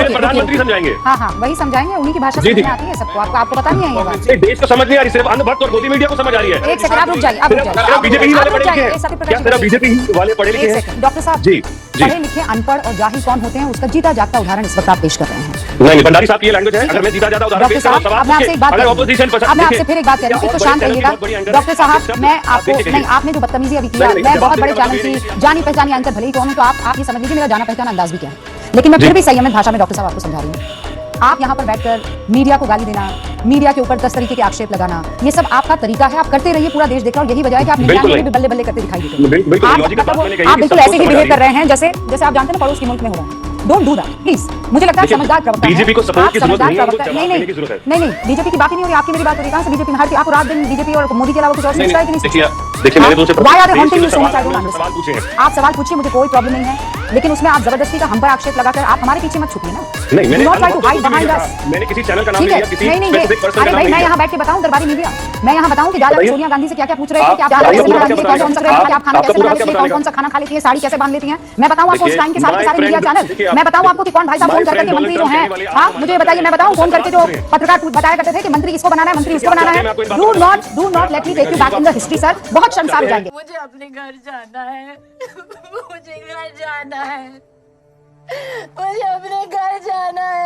प्रधानमंत्री समझाएंगे। हाँ हाँ वही समझाएंगे, उन्हीं की भाषा समझ में आती है सबको। आपको पता नहीं है ये बात? देश को समझ नहीं आ रही, सिर्फ अंधभक्त और मोदी मीडिया को समझ आ रही है। एक सेकंड आप रुक जाइए, आप रुक जाइए, बीजेपी वाले पढ़े लिखे हैं? सत्यप्रकाश क्या बीजेपी वाले पढ़े लिखे हैं? डॉक्टर साहब जी पढ़े लिखे अनपढ़ और जाहिल कौन होते हैं उसका जीता जागता उदाहरण इस वक्त आप पेश कर रहे हैं। नहीं भंडारी साहब की ये लैंग्वेज है। अगर मैं जीता जाता उदाहरण पेश करूं, सवाल अब मैं आपसे एक बात अगर ऑपोजिशन पसंद अब मैं आपसे फिर एक बात कह रही हूँ, तो शांत रहिएगा डॉक्टर साहब। मैं आपको नहीं, आपने जो बदतमीजी अभी किया, मैं बहुत बड़े चैनल की जानी पहचानी एंकर भले ही कौन हूं, तो आप ये समझ लीजिए मेरा जाना पहचाना अंदाज भी क्या है। लेकिन मैं फिर भी संयमित भाषा में डॉक्टर साहब आपको समझा रही हूँ। आप यहाँ पर बैठकर मीडिया को गाली देना, मीडिया के ऊपर 10 तरीके के आक्षेप लगाना, ये सब आपका तरीका है। आप करते रहिए, पूरा देश देख रहा है। यही वजह है कि आप मीडिया में भी बल्ले बल्ले करते दिखाई देते हैं। आप बिल्कुल ऐसे ही बिहेव कर रहे हैं जैसे आप जानते हैं पड़ोस के मुल्क में हो रहा है। Don't do that please. मुझे लगता है समझदार प्रवक्ता बीजेपी को सपोर्ट की जरूरत नहीं है, नहीं बीजेपी की बात ही नहीं हो रही, आपकी मेरी बात हो रही है। कहां से बीजेपी में हर आप रात दिन बीजेपी और मोदी के अलावा कुछ और सोचता है कि नहीं? देखिए मेरे दोस्त why are they haunting you so much? I don't सवाल अंडरस्टैंड। पूछे, आप सवाल पूछिए, मुझे कोई प्रॉब्लम नहीं है, लेकिन उसमें आप जबरदस्ती का हम पर आक्षेप लगाकर आप हमारे पीछे मत छुपिए ना। नहीं मैंने not try to hide behind us. मैंने किसी चैनल का नाम ठीक नहीं है, लिया, किसी नहीं स्पेसिफिक पर्सन अरे का नाम भाई नहीं मैं लिया। यहाँ बैठ के बताऊं दरबारी मीडिया, मैं यहाँ बताऊं कि दादा सोनिया गांधी से क्या पूछ रहे थे कि आप कौन कौन सा खाना खा लेती है, साड़ी कैसे बांध लेती हैं। मैं बताऊं आपको उस टाइम के सारे मीडिया चैनल, मैं बताऊं आपको कि कौन भाई साहब फोन करके मंत्री जो हैं, हाँ मुझे बताइए, मैं बताऊं फोन करके जो पत्रकार बताया करते थे कि मंत्री इसको बनाना है, मंत्री उसको बनाना है। Do not let me take you back in the history sir. बहुत शर्मसार हो जाएंगे। मुझे अपने घर जाना है, मुझे घर जाना है, मुझे अपने घर जाना है।